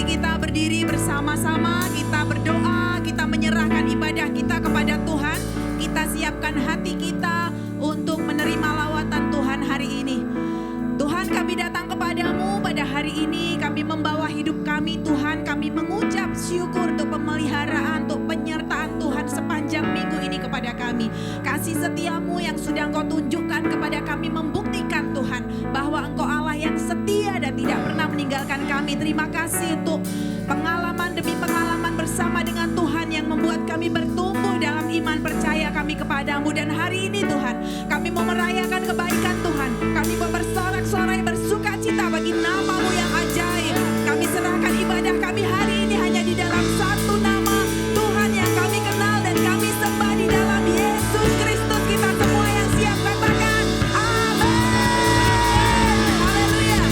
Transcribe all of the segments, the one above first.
kasih, kita berdiri bersama-sama, kita berdoa, kita menyerahkan ibadah kita kepada Tuhan. Kita siapkan hati kita untuk menerima lawatan Tuhan hari ini. Tuhan, kami datang kepadamu pada hari ini, kami membawa hidup kami Tuhan, kami mengucap syukur untuk pemeliharaan, untuk penyertaan Tuhan sepanjang minggu ini kepada kami. Kasih setiamu yang sudah Engkau tunjukkan kepada kami membuktikan Tuhan bahwa Engkau Allah yang setia dan tidak pernah meninggalkan kami. Terima kasih untuk pengalaman demi pengalaman bersama dengan Tuhan yang membuat kami bertumbuh dalam iman percaya kami kepadamu. Dan hari ini Tuhan, kami mau merayakan kebaikan Tuhan, kami mau bersorak-sorai bersuka cita bagi nama-Mu yang ajaib. Kami serahkan ibadah kami hari ini hanya di dalam satu nama Tuhan yang kami kenal dan kami sembah, di dalam Yesus Kristus. Kita semua yang siap katakan amin. Haleluya.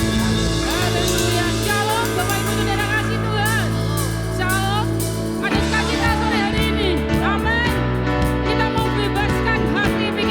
Haleluya. Shalom Bapak Ibu Saudara kasih Tuhan. Shalom. Ada sukacita sore hari ini. Amin. Kita mau bebaskan hati pikiran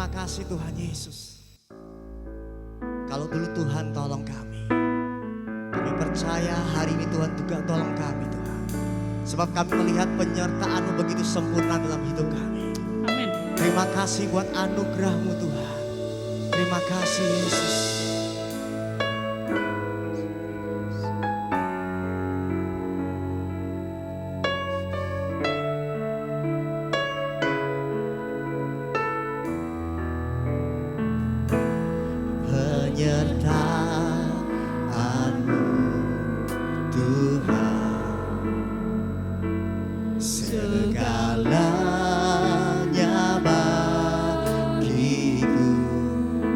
Terima kasih Tuhan Yesus. Kalau dulu Tuhan tolong kami, kami percaya hari ini Tuhan juga tolong kami Tuhan. Sebab kami melihat penyertaan-Mu begitu sempurna dalam hidup kami. Amin. Terima kasih buat anugerah-Mu Tuhan. Terima kasih Yesus. Penyertaan-Mu Tuhan, segalanya bagiku,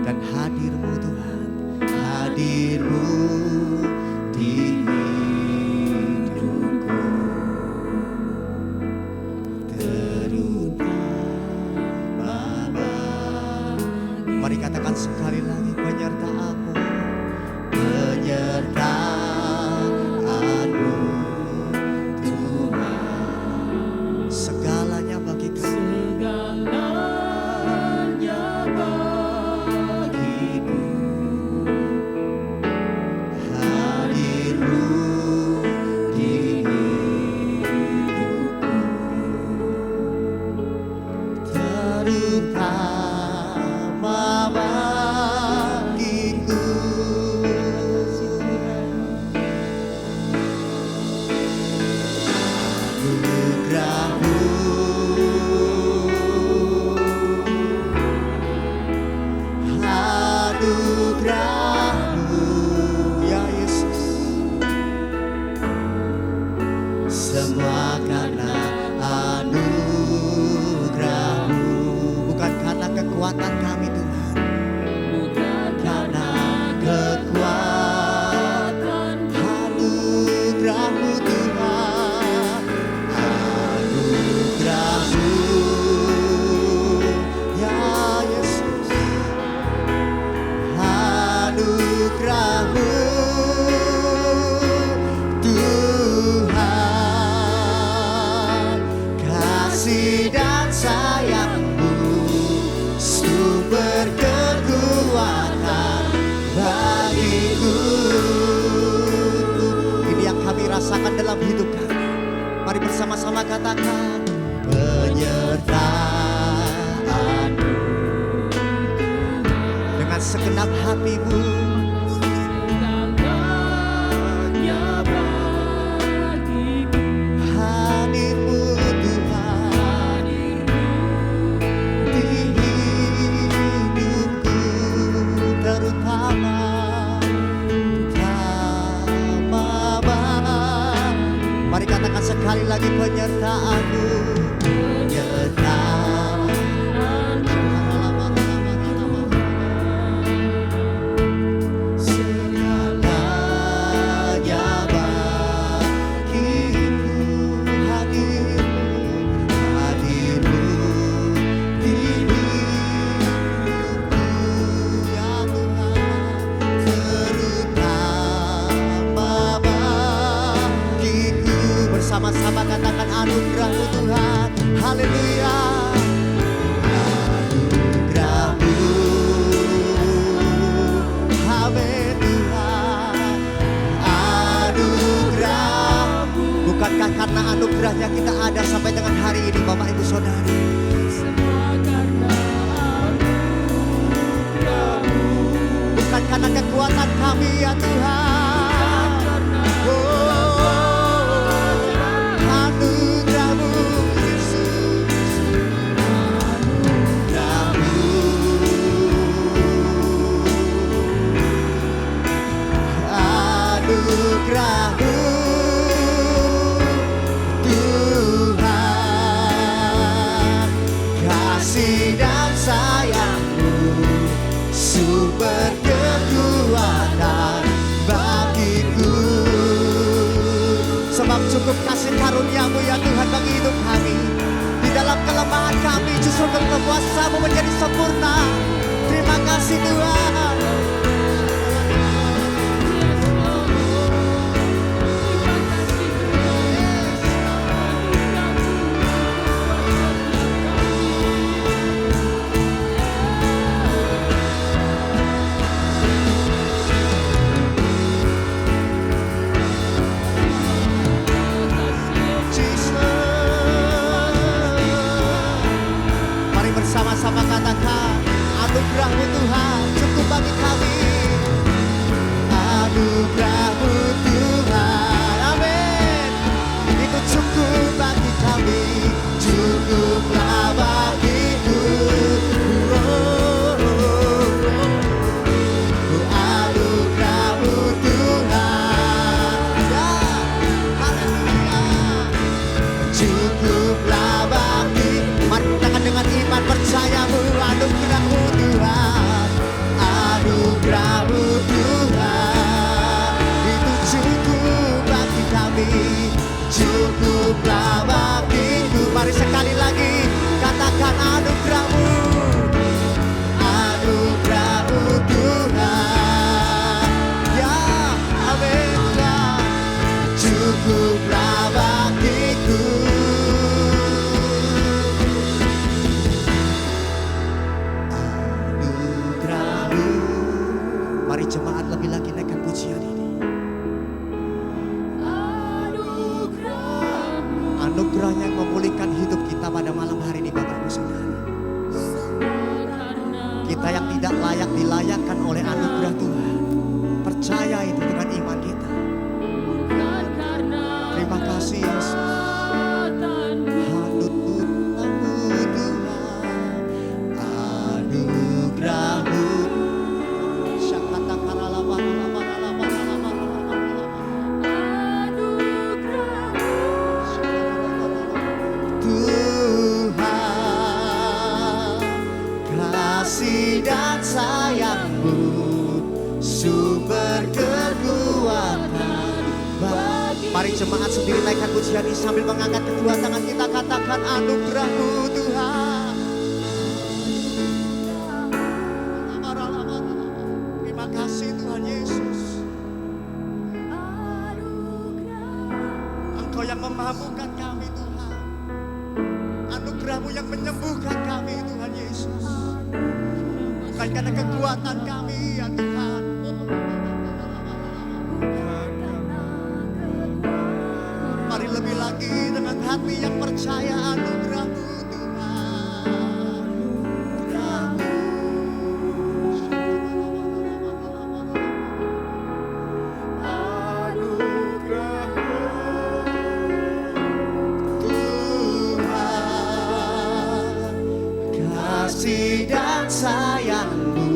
dan hadir-Mu Tuhan, hadir-Mu di hidupku, terutama bagi. Mari katakan sekali lagi, penyertaan-Mu, penyertaan-Mu Tuhan, segalanya bagiku, segalanya bagiku, hadir-Mu di hidupku, terutama bagiku. Anugerah-Mu, ya Yesus, semua karena anugerah-Mu, bukan karena kekuatan kami Tuhan, bukan karena kekuatan, anugerah-Mu Tuhan, anugerah-Mu, ya Yesus, anugerah-Mu Tuhan, kasih dan sayang-Mu, sumber kekuatan bagiku. Ini yang kami rasakan dalam hidup kami. Mari bersama-sama katakan, penyertaan-Mu dengan segenap hati-Mu, segalanya bagiku, hadir-Mu Tuhan di hidupku, terutama mari katakan sekali lagi, penyertaan-Mu, penyertaan-Mu, segalanya bagiku, hadir-Mu, hadir-Mu di hidupku, ya Tuhan, terutama bagiku. Bersama-sama katakan, anugerah-Mu Tuhan, haleluya. Anugerah-Mu, amin Tuhan, anugerah-Mu. Bukankah karena anugerahnya kita ada sampai dengan hari ini Bapak Ibu Saudari? Semua karena anugerah-Mu, bukan karena kekuatan kami ya Tuhan. Anugerah-Mu Yesus, anugerah-Mu, anugerah-Mu Tuhan, kasih dan sayang-Mu, sumber kekuatan bagiku. Sebab cukup kasih karunia-Mu ya Tuhan bagi hidup kami. Di dalam kelemahan kami justru kekuasaan-Mu menjadi sempurna. Terima kasih Tuhan. Mari sekali lagi katakan anugerah-Mu. Anugerah-Mu Tuhan. Ya, amin Tuhan. Cukuplah bagiku. Anugerah-Mu. Mari jemaat lebih lagi naikkan pujian ini. Anugerah yang memulihkan hidup kita pada malam hari ini Bapak Ibu Saudara. Kita yang tidak layak dilayakkan oleh anugerah Tuhan. Percaya itu dengan iman kita. Terima kasih Yesus. Anugerah-Mu Tuhan. Anugerah-Mu. Kasih dan sayang-Mu, sumber kekuatan bagi. Mari jemaat sendiri naikkan pujian ini sambil mengangkat kedua tangan kita, katakan anugerah-Mu Tuhan. Terima kasih Tuhan Yesus. Engkau yang memampukan kami Tuhan. Anugerah-Mu yang menyembuhkan kami Tuhan Yesus. Bukan karena kekuatan kami ya Tuhan. Mari lebih lagi dengan hati yang percaya anugerah-Mu Tuhan. Kasih dan sayang-Mu,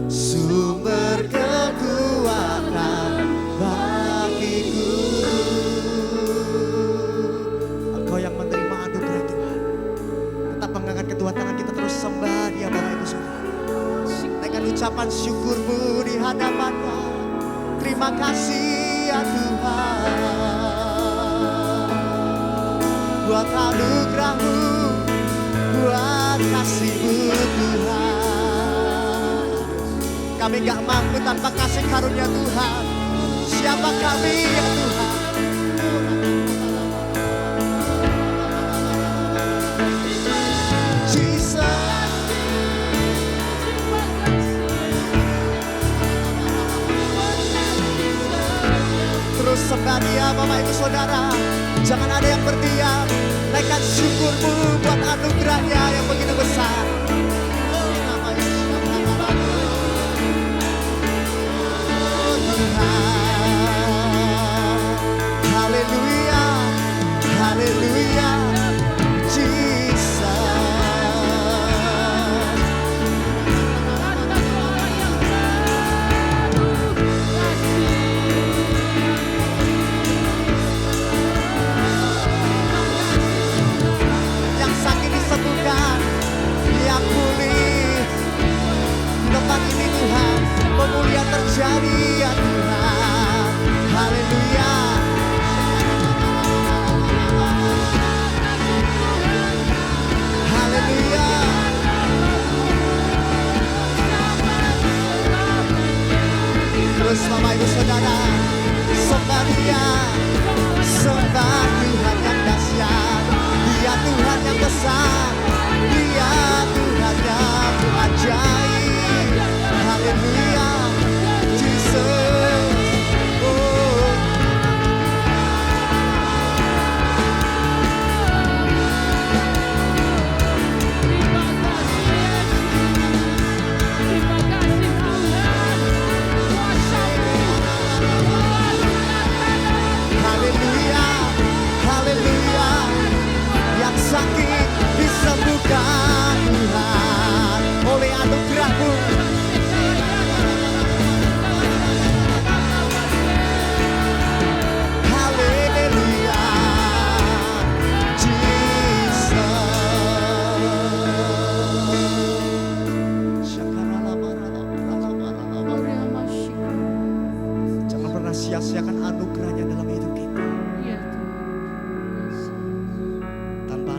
sumber kekuatan bagiku. Engkau yang menerima anugerah Tuhan. Tetap mengangkat kedua tangan kita, terus sembah Dia Bapak Ibu Saudara. Naikkan ucapan syukur-Mu di hadapan-Nya. Terima kasih ya Tuhan, buat anugerah-Mu, buat kasih-Mu Tuhan. Kami gak mampu tanpa kasih karunia Tuhan. Siapa kami ya Tuhan? Jesus. Terus sembah Dia Bapak Ibu Saudara. Jangan ada yang berdiam. Naikkan syukur-Mu buat anugerah-Nya yang begitu besar. Haleluya, haleluya, Jesus. Yang sakit disembuhkan, yang pulih. Tempat ini Tuhan, pemulihan terjadi ya Tuhan. Haleluya. Haleluya. Terus Bapak Ibu Saudara, sembah Dia, sembah Tuhan yang dahsyat. Dia Tuhan yang besar, Dia Tuhan yang ajaib. Haleluya, Jesus. Oh. Haleluya, haleluya. Yang sakit disembuhkan Tuhan oleh anugerah-Mu. Haleluya, Jesus. Jangan pernah sia-siakan anugerah-Nya dalam hidup kita. Iya Tuhan. Tanpa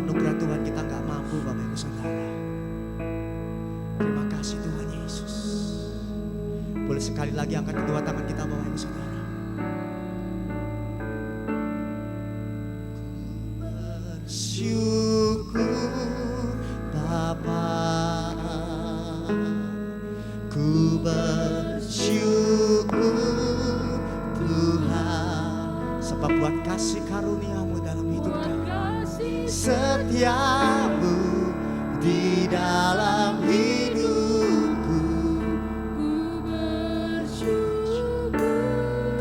Sekali lagi angkat kedua tangan kita Bapak Ibu Saudara. Bersyukur Bapa, ku bersyukur Tuhan, sebab buat kasih karunia-Mu dalam hidup kami, setiamu di dalam hidupku.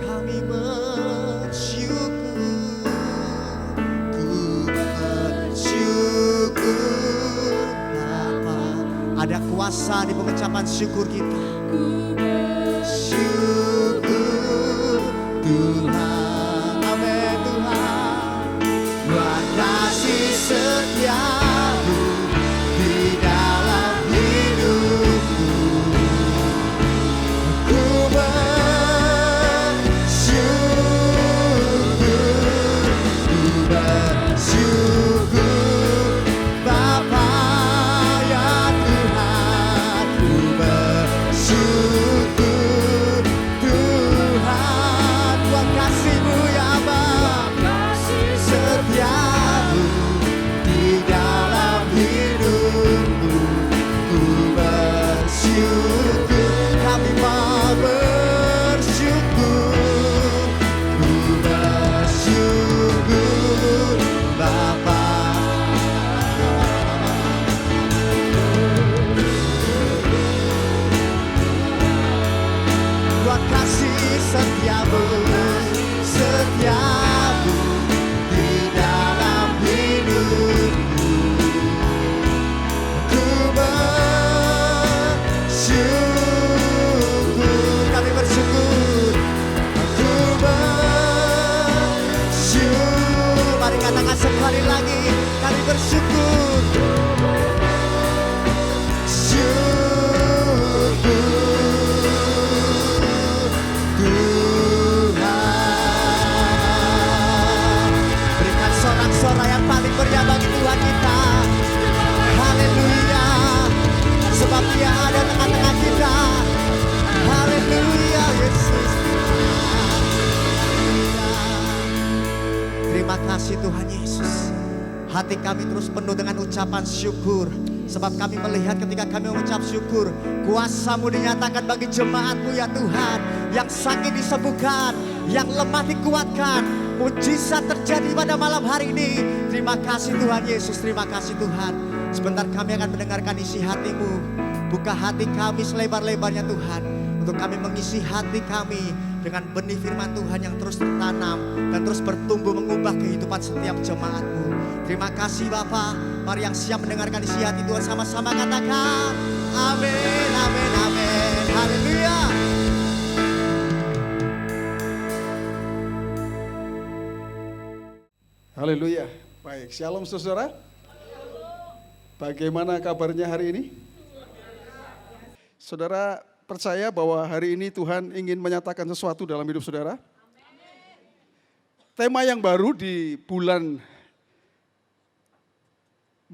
Kami bersyukur, ku bersyukur Bapa. Ada kuasa di pengucapan syukur kita. Ku bersyukur Tuhan, amin Tuhan, buat kasih setiamu di dalam hidupku. Ku bersyukur Bapa ya Tuhan, ku bersyukur Tuhan, buat kasih-Mu ya Bapa, setiamu di dalam hidupku. Ku bersyukur, kami mau bersyukur, ku bersyukur Bapa. Buat kasih setiamu, setiamu di dalam hidupku. Ku bersyukur, kami bersyukur. Ku bersyukur, mari katakan sekali lagi, kami bersyukur. Tuhan, berikan sorak-sorai yang paling meriah bagi Tuhan kita. Haleluya, sebab Dia ada tengah-tengah kita. Haleluya Yesus. Terima kasih Tuhan Yesus. Hati kami terus penuh dengan ucapan syukur, sebab kami melihat ketika kami mengucap syukur, kuasa-Mu dinyatakan bagi jemaat-Mu ya Tuhan. Yang sakit disembuhkan, yang lemah dikuatkan, mujizat terjadi pada malam hari ini. Terima kasih Tuhan Yesus, terima kasih Tuhan. Sebentar kami akan mendengarkan isi hati-Mu. Buka hati kami selebar-lebarnya Tuhan, untuk kami mengisi hati kami dengan benih firman Tuhan yang terus tertanam dan terus bertumbuh mengubah kehidupan setiap jemaat-Mu. Terima kasih Bapa. Mari yang siap mendengarkan isi hati Tuhan sama-sama katakan amin, amin, amin. Haleluya. Haleluya. Baik, shalom saudara. Bagaimana kabarnya hari ini? Saudara percaya bahwa hari ini Tuhan ingin menyatakan sesuatu dalam hidup saudara? Tema yang baru di bulan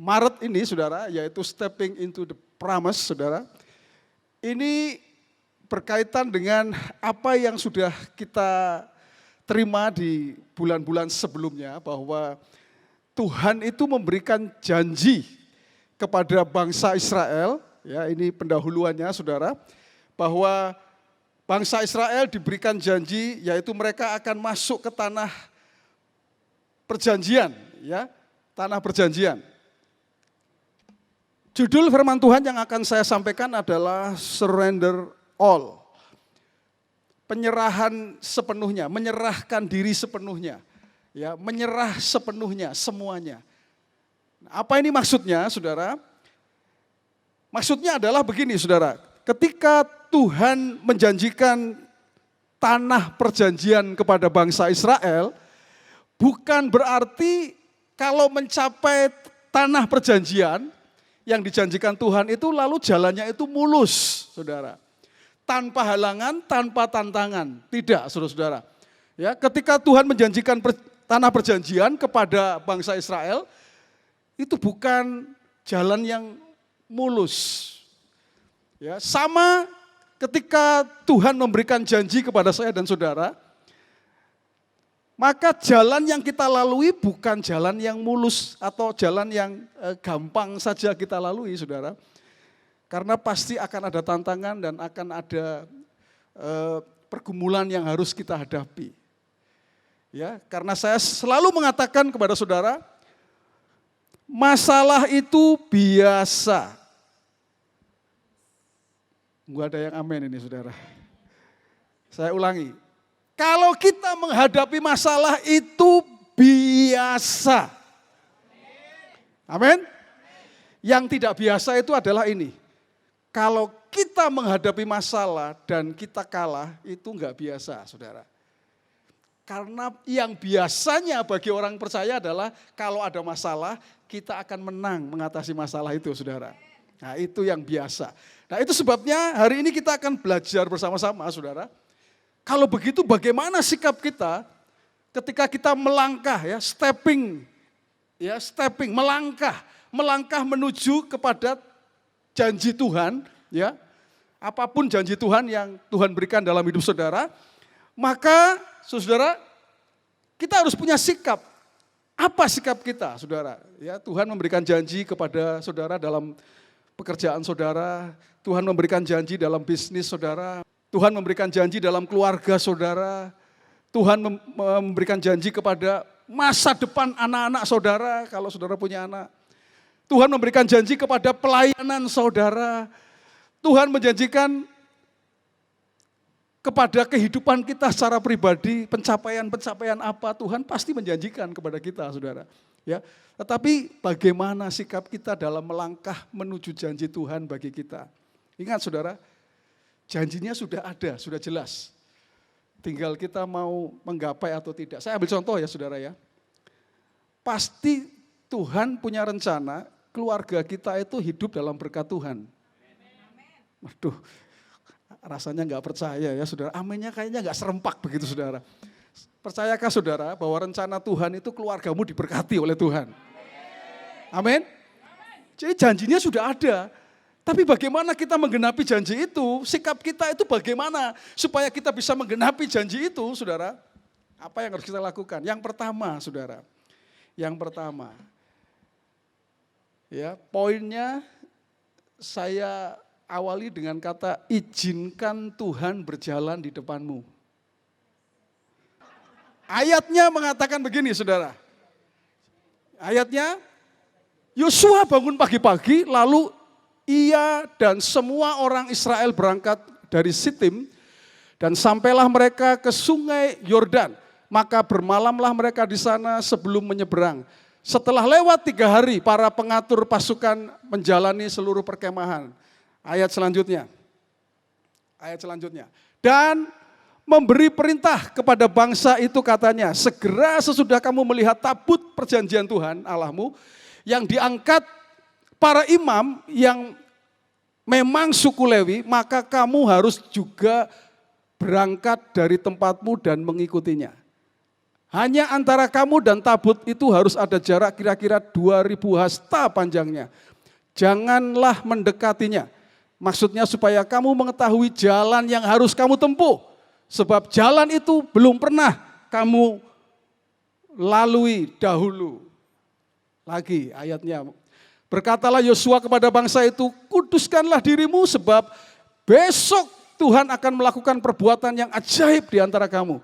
Maret ini saudara, yaitu Stepping into the Promise saudara. Ini berkaitan dengan apa yang sudah kita terima di bulan-bulan sebelumnya, bahwa Tuhan itu memberikan janji kepada bangsa Israel, ya ini pendahuluannya saudara, bahwa bangsa Israel diberikan janji yaitu mereka akan masuk ke tanah perjanjian, ya, tanah perjanjian. Judul firman Tuhan yang akan saya sampaikan adalah surrender all. Penyerahan sepenuhnya, menyerahkan diri sepenuhnya, ya, menyerah sepenuhnya semuanya. Apa ini maksudnya, saudara? Maksudnya adalah begini, saudara. Ketika Tuhan menjanjikan tanah perjanjian kepada bangsa Israel, bukan berarti kalau mencapai tanah perjanjian yang dijanjikan Tuhan itu lalu jalannya itu mulus, saudara. Tanpa halangan, tanpa tantangan. Tidak, saudara-saudara. Ya, ketika Tuhan menjanjikan tanah perjanjian kepada bangsa Israel, itu bukan jalan yang mulus. Ya, sama ketika Tuhan memberikan janji kepada saya dan saudara, maka jalan yang kita lalui bukan jalan yang mulus atau jalan yang gampang saja kita lalui, saudara. Karena pasti akan ada tantangan dan akan ada pergumulan yang harus kita hadapi. Ya, karena saya selalu mengatakan kepada saudara, masalah itu biasa. Enggak ada yang amin ini, saudara. Saya ulangi, kalau kita menghadapi masalah itu biasa. Amin. Yang tidak biasa itu adalah ini. Kalau kita menghadapi masalah dan kita kalah, itu enggak biasa, saudara. Karena yang biasanya bagi orang percaya adalah kalau ada masalah, kita akan menang mengatasi masalah itu, saudara. Nah, itu yang biasa. Nah, itu sebabnya hari ini kita akan belajar bersama-sama, saudara. Kalau begitu bagaimana sikap kita ketika kita melangkah, stepping, melangkah menuju kepada janji Tuhan, ya. Apapun janji Tuhan yang Tuhan berikan dalam hidup saudara, maka saudara, kita harus punya sikap. Apa sikap kita, saudara? Ya, Tuhan memberikan janji kepada saudara dalam pekerjaan saudara, Tuhan memberikan janji dalam bisnis saudara, Tuhan memberikan janji dalam keluarga saudara, Tuhan memberikan janji kepada masa depan anak-anak saudara, kalau saudara punya anak. Tuhan memberikan janji kepada pelayanan saudara, Tuhan menjanjikan kepada kehidupan kita secara pribadi, pencapaian-pencapaian apa Tuhan pasti menjanjikan kepada kita, saudara. Ya, tetapi bagaimana sikap kita dalam melangkah menuju janji Tuhan bagi kita? Ingat, saudara, janjinya sudah ada, sudah jelas. Tinggal kita mau menggapai atau tidak. Saya ambil contoh ya, saudara ya. Pasti Tuhan punya rencana keluarga kita itu hidup dalam berkat Tuhan. Waduh, rasanya nggak percaya ya, saudara. Aminnya kayaknya nggak serempak begitu, saudara. Percayakah saudara bahwa rencana Tuhan itu keluargamu diberkati oleh Tuhan? Amin. Jadi janjinya sudah ada. Tapi bagaimana kita menggenapi janji itu? Sikap kita itu bagaimana supaya kita bisa menggenapi janji itu, saudara? Apa yang harus kita lakukan? Yang pertama, saudara. Yang pertama. Ya, poinnya saya awali dengan kata izinkan Tuhan berjalan di depanmu. Ayatnya mengatakan begini, saudara. Ayatnya, Yosua bangun pagi-pagi lalu ia dan semua orang Israel berangkat dari Sitim dan sampailah mereka ke sungai Yordan. Maka bermalamlah mereka di sana sebelum menyeberang. Setelah lewat 3 hari, para pengatur pasukan menjalani seluruh perkemahan. Ayat selanjutnya. Dan memberi perintah kepada bangsa itu katanya, segera sesudah kamu melihat tabut perjanjian Tuhan Allahmu, yang diangkat para imam yang memang suku Lewi, maka kamu harus juga berangkat dari tempatmu dan mengikutinya. Hanya antara kamu dan tabut itu harus ada jarak kira-kira 2000 hasta panjangnya. Janganlah mendekatinya. Maksudnya supaya kamu mengetahui jalan yang harus kamu tempuh. Sebab jalan itu belum pernah kamu lalui dahulu. Lagi ayatnya. Berkatalah Yosua kepada bangsa itu, kuduskanlah dirimu sebab besok Tuhan akan melakukan perbuatan yang ajaib di antara kamu.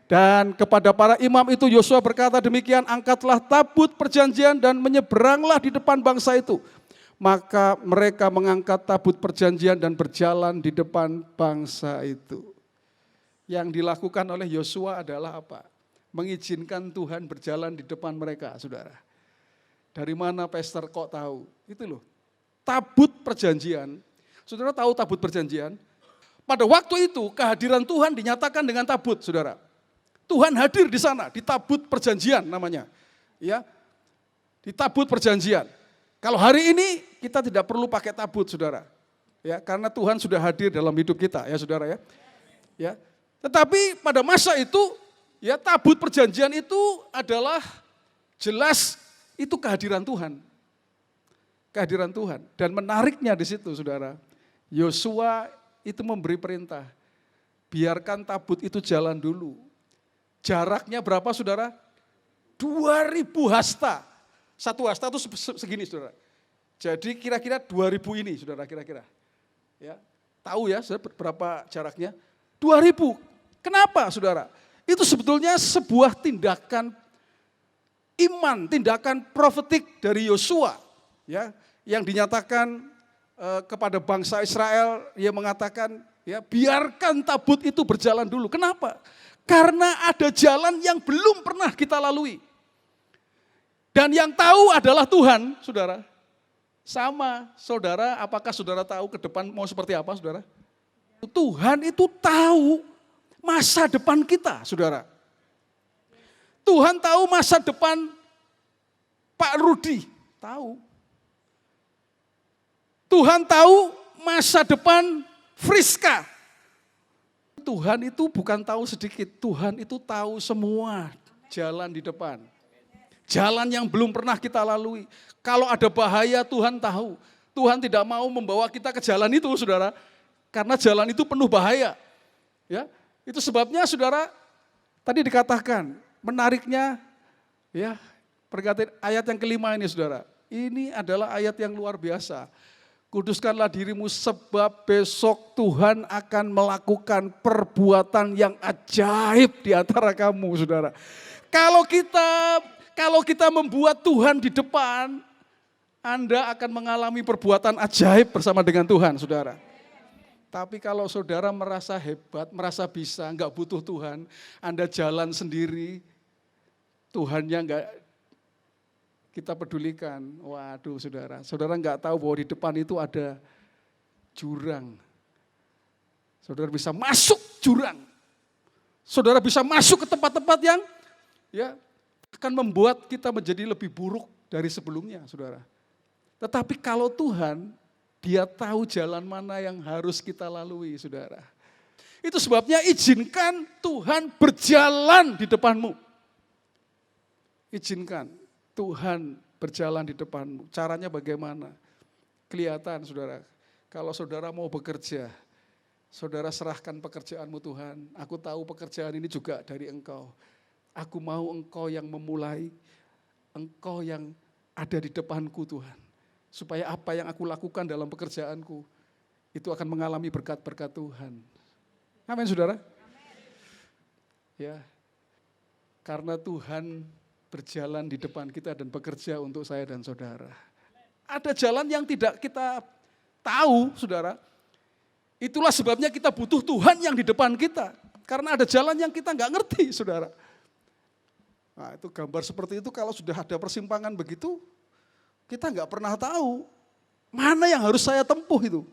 Dan kepada para imam itu Yosua berkata demikian, angkatlah tabut perjanjian dan menyeberanglah di depan bangsa itu. Maka mereka mengangkat tabut perjanjian dan berjalan di depan bangsa itu. Yang dilakukan oleh Yosua adalah apa? Mengizinkan Tuhan berjalan di depan mereka, saudara. Dari mana pastor kok tahu? Itu loh, tabut perjanjian. Saudara tahu tabut perjanjian? Pada waktu itu kehadiran Tuhan dinyatakan dengan tabut, saudara. Tuhan hadir di sana, di tabut perjanjian namanya. Ya, di tabut perjanjian. Kalau hari ini kita tidak perlu pakai tabut, saudara. Ya, karena Tuhan sudah hadir dalam hidup kita, ya saudara ya. Ya. Tetapi pada masa itu, ya tabut perjanjian itu adalah jelas itu kehadiran Tuhan. Kehadiran Tuhan. Dan menariknya di situ, saudara. Yosua itu memberi perintah. Biarkan tabut itu jalan dulu. Jaraknya berapa saudara? 2000 hasta. 1 hasta itu segini saudara. Jadi kira-kira 2000 ini saudara kira-kira. Ya, tahu ya saudara berapa jaraknya? 2000. Kenapa saudara? Itu sebetulnya sebuah tindakan iman, tindakan profetik dari Yosua. Ya, yang dinyatakan kepada bangsa Israel, ia mengatakan, ya biarkan tabut itu berjalan dulu. Kenapa? Karena ada jalan yang belum pernah kita lalui. Dan yang tahu adalah Tuhan, saudara. Sama, saudara, apakah saudara tahu ke depan mau seperti apa, saudara? Tuhan itu tahu masa depan kita, saudara. Tuhan tahu masa depan Pak Rudi, tahu. Tuhan tahu masa depan Friska. Tuhan itu bukan tahu sedikit, Tuhan itu tahu semua jalan di depan. Jalan yang belum pernah kita lalui. Kalau ada bahaya Tuhan tahu. Tuhan tidak mau membawa kita ke jalan itu saudara. Karena jalan itu penuh bahaya. Ya, itu sebabnya saudara tadi dikatakan menariknya ya perkataan ayat yang kelima ini saudara. Ini adalah ayat yang luar biasa. Kuduskanlah dirimu sebab besok Tuhan akan melakukan perbuatan yang ajaib di antara kamu saudara. Kalau kita membuat Tuhan di depan, Anda akan mengalami perbuatan ajaib bersama dengan Tuhan saudara. Tapi kalau saudara merasa hebat, merasa bisa, enggak butuh Tuhan, Anda jalan sendiri, Tuhannya enggak kita pedulikan. Waduh saudara, saudara enggak tahu bahwa di depan itu ada jurang. Saudara bisa masuk jurang. Saudara bisa masuk ke tempat-tempat yang ya akan membuat kita menjadi lebih buruk dari sebelumnya saudara. Tetapi kalau Tuhan, Dia tahu jalan mana yang harus kita lalui saudara. Itu sebabnya izinkan Tuhan berjalan di depanmu. Izinkan Tuhan berjalan di depanmu. Caranya bagaimana? Kelihatan saudara. Kalau saudara mau bekerja, saudara serahkan pekerjaanmu Tuhan. Aku tahu pekerjaan ini juga dari Engkau. Aku mau Engkau yang memulai, Engkau yang ada di depanku Tuhan. Supaya apa yang aku lakukan dalam pekerjaanku, itu akan mengalami berkat-berkat Tuhan. Amin saudara? Ya, karena Tuhan berjalan di depan kita dan bekerja untuk saya dan saudara. Ada jalan yang tidak kita tahu, saudara. Itulah sebabnya kita butuh Tuhan yang di depan kita. Karena ada jalan yang kita nggak ngerti, saudara. Nah, itu gambar seperti itu kalau sudah ada persimpangan begitu, kita nggak pernah tahu mana yang harus saya tempuh itu.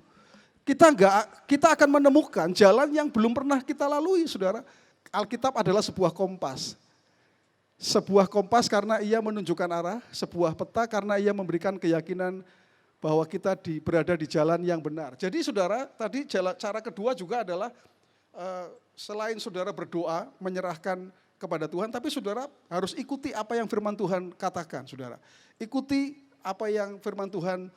Kita akan menemukan jalan yang belum pernah kita lalui, saudara. Alkitab adalah sebuah kompas. Sebuah kompas karena ia menunjukkan arah, sebuah peta karena ia memberikan keyakinan bahwa kita berada di jalan yang benar. Jadi saudara, tadi cara kedua juga adalah selain saudara berdoa, menyerahkan kepada Tuhan, tapi saudara harus ikuti apa yang firman Tuhan katakan, saudara. Ikuti apa yang firman Tuhan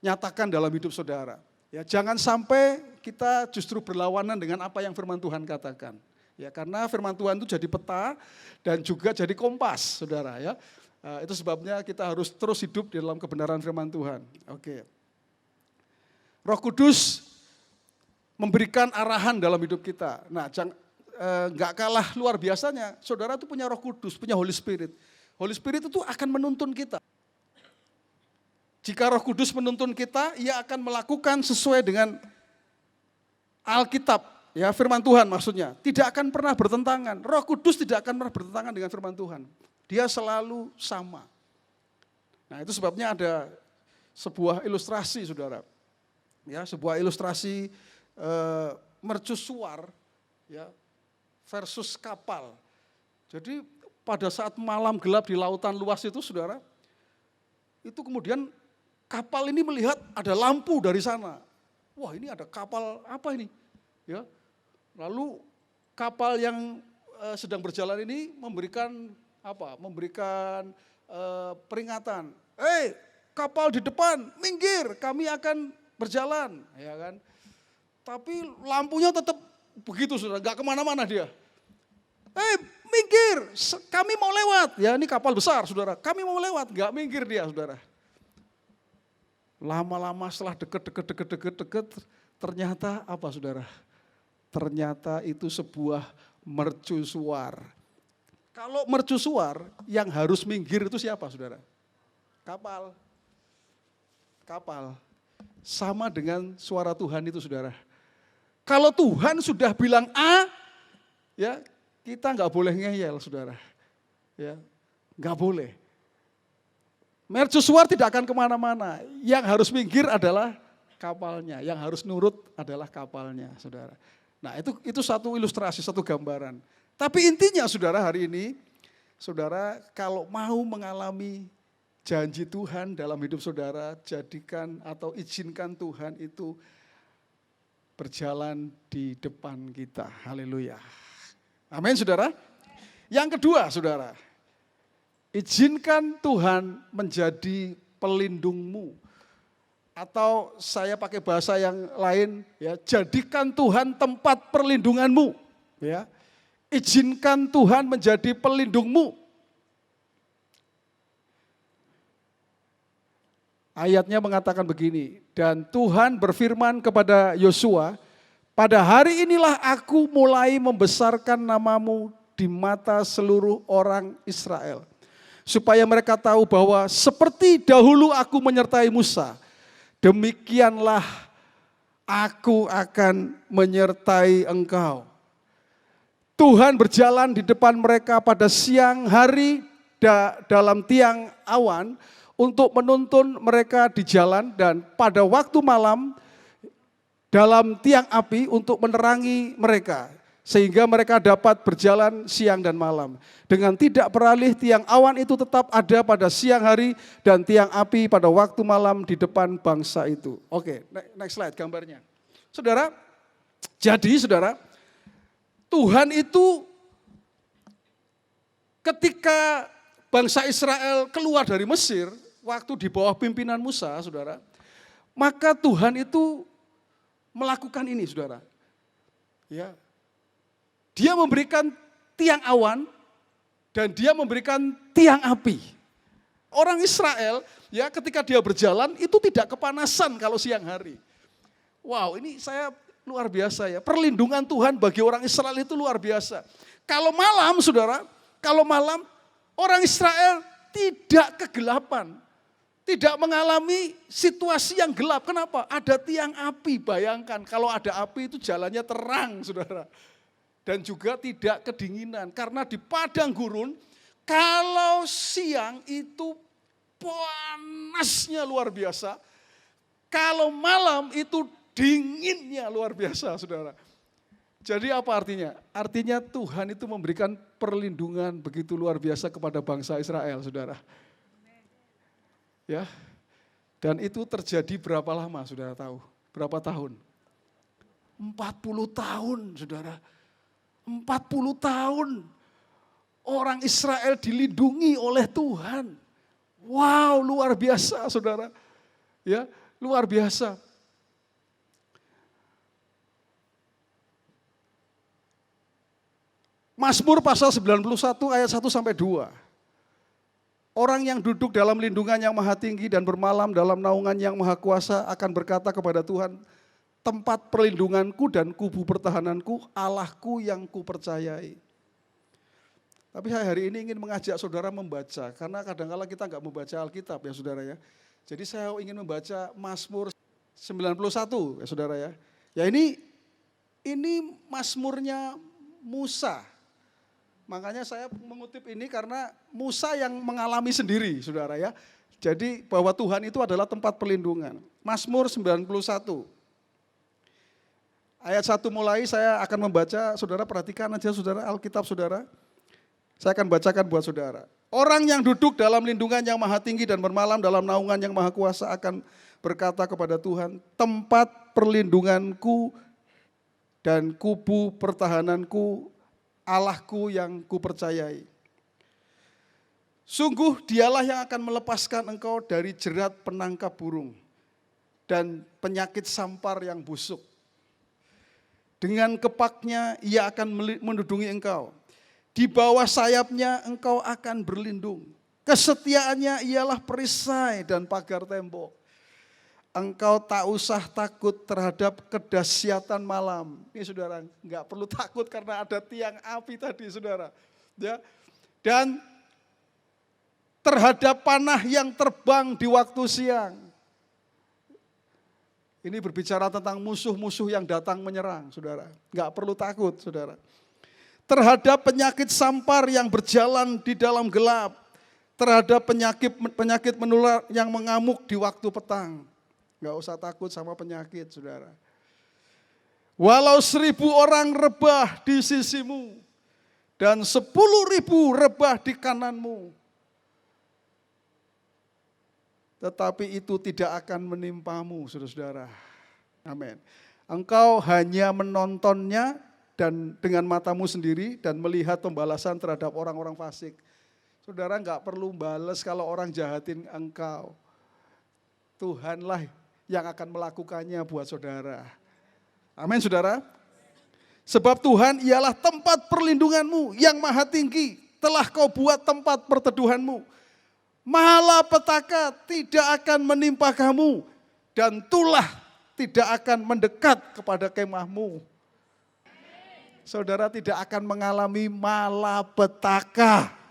nyatakan dalam hidup saudara. Ya, jangan sampai kita justru berlawanan dengan apa yang firman Tuhan katakan. Ya, karena firman Tuhan itu jadi peta dan juga jadi kompas, saudara. Ya, itu sebabnya kita harus terus hidup di dalam kebenaran firman Tuhan. Oke. Roh Kudus memberikan arahan dalam hidup kita. Nah, nggak kalah luar biasanya, saudara itu punya Roh Kudus, punya Holy Spirit. Holy Spirit itu akan menuntun kita. Jika Roh Kudus menuntun kita, ia akan melakukan sesuai dengan Alkitab. Ya, firman Tuhan maksudnya, tidak akan pernah bertentangan. Roh Kudus tidak akan pernah bertentangan dengan firman Tuhan. Dia selalu sama. Nah, itu sebabnya ada sebuah ilustrasi, saudara. Ya, sebuah ilustrasi mercusuar ya, versus kapal. Jadi pada saat malam gelap di lautan luas itu, saudara, itu kemudian kapal ini melihat ada lampu dari sana. Wah, ini ada kapal apa ini? Ya. Lalu kapal yang sedang berjalan ini memberikan apa? Memberikan peringatan. Kapal di depan, minggir, kami akan berjalan, ya kan? Tapi lampunya tetap begitu saudara, nggak kemana-mana dia. Minggir, kami mau lewat. Ya ini kapal besar saudara, kami mau lewat. Nggak minggir dia saudara. Lama-lama setelah deket, ternyata apa saudara? Ternyata itu sebuah mercusuar. Kalau mercusuar, yang harus minggir itu siapa saudara? Kapal. Kapal. Sama dengan suara Tuhan itu saudara. Kalau Tuhan sudah bilang A, ya kita nggak boleh ngeyel saudara. Ya, nggak boleh. Mercusuar tidak akan kemana-mana. Yang harus minggir adalah kapalnya. Yang harus nurut adalah kapalnya saudara. Nah itu satu ilustrasi, satu gambaran. Tapi intinya saudara hari ini, saudara kalau mau mengalami janji Tuhan dalam hidup saudara, jadikan atau izinkan Tuhan itu berjalan di depan kita. Haleluya. Amin saudara. Yang kedua saudara, izinkan Tuhan menjadi pelindungmu. Atau saya pakai bahasa yang lain, ya, jadikan Tuhan tempat perlindunganmu. Ya. Izinkan Tuhan menjadi pelindungmu. Ayatnya mengatakan begini, dan Tuhan berfirman kepada Yosua, pada hari inilah aku mulai membesarkan namamu di mata seluruh orang Israel. Supaya mereka tahu bahwa seperti dahulu aku menyertai Musa, demikianlah aku akan menyertai engkau. Tuhan berjalan di depan mereka pada siang hari dalam tiang awan untuk menuntun mereka di jalan, dan pada waktu malam dalam tiang api untuk menerangi mereka, sehingga mereka dapat berjalan siang dan malam. Dengan tidak beralih, tiang awan itu tetap ada pada siang hari dan tiang api pada waktu malam di depan bangsa itu. Oke, next slide gambarnya. Saudara, jadi saudara, Tuhan itu ketika bangsa Israel keluar dari Mesir, waktu di bawah pimpinan Musa, saudara, maka Tuhan itu melakukan ini, saudara. Ya, Dia memberikan tiang awan dan Dia memberikan tiang api. Orang Israel, ya, ketika dia berjalan itu tidak kepanasan kalau siang hari. Wow, ini saya luar biasa ya. Perlindungan Tuhan bagi orang Israel itu luar biasa. Kalau malam, saudara, kalau malam orang Israel tidak kegelapan. Tidak mengalami situasi yang gelap. Kenapa? Ada tiang api, bayangkan kalau ada api itu jalannya terang, saudara. Dan juga tidak kedinginan. Karena di padang gurun, kalau siang itu panasnya luar biasa. Kalau malam itu dinginnya luar biasa, saudara. Jadi apa artinya? Artinya Tuhan itu memberikan perlindungan begitu luar biasa kepada bangsa Israel, saudara. Ya, dan itu terjadi berapa lama, saudara tahu? Berapa tahun? 40 tahun, saudara. 40 tahun orang Israel dilindungi oleh Tuhan. Wow, luar biasa, saudara. Ya, luar biasa. Mazmur pasal 91 ayat 1 sampai 2. Orang yang duduk dalam lindungan yang maha tinggi dan bermalam dalam naungan yang maha kuasa akan berkata kepada Tuhan, tempat perlindunganku dan kubu pertahananku, Allahku yang kupercayai. Tapi saya hari ini ingin mengajak saudara membaca, karena kadang-kala kita nggak membaca Alkitab ya saudara ya. Jadi saya ingin membaca Mazmur 91 ya saudara ya. Ya ini Mazmurnya Musa. Makanya saya mengutip ini karena Musa yang mengalami sendiri, saudara ya. Jadi bahwa Tuhan itu adalah tempat perlindungan. Mazmur 91. Ayat 1 mulai saya akan membaca, saudara perhatikan aja saudara Alkitab saudara. Saya akan bacakan buat saudara. Orang yang duduk dalam lindungan yang maha tinggi dan bermalam dalam naungan yang maha kuasa akan berkata kepada Tuhan, tempat perlindunganku dan kubu pertahananku, Allahku yang kupercayai. Sungguh dialah yang akan melepaskan engkau dari jerat penangkap burung dan penyakit sampar yang busuk. Dengan kepaknya ia akan menudungi engkau. Di bawah sayapnya engkau akan berlindung. Kesetiaannya ialah perisai dan pagar tembok. Engkau tak usah takut terhadap kedahsyatan malam. Ini saudara, enggak perlu takut karena ada tiang api tadi saudara. Ya. Dan terhadap panah yang terbang di waktu siang. Ini berbicara tentang musuh-musuh yang datang menyerang saudara. Enggak perlu takut saudara. Terhadap penyakit sampar yang berjalan di dalam gelap. Terhadap penyakit menular yang mengamuk di waktu petang. Enggak usah takut sama penyakit, saudara. Walau 1.000 orang rebah di sisimu dan 10.000 rebah di kananmu, tetapi itu tidak akan menimpamu, saudara-saudara. Amin. Engkau hanya menontonnya dan dengan matamu sendiri dan melihat pembalasan terhadap orang-orang fasik. Saudara enggak perlu balas kalau orang jahatin engkau. Tuhanlah yang akan melakukannya buat saudara. Amin saudara. Sebab Tuhan ialah tempat perlindunganmu yang maha tinggi. Telah kau buat tempat perteduhanmu. Malapetaka tidak akan menimpa kamu. Dan tulah tidak akan mendekat kepada kemahmu. Saudara tidak akan mengalami malapetaka.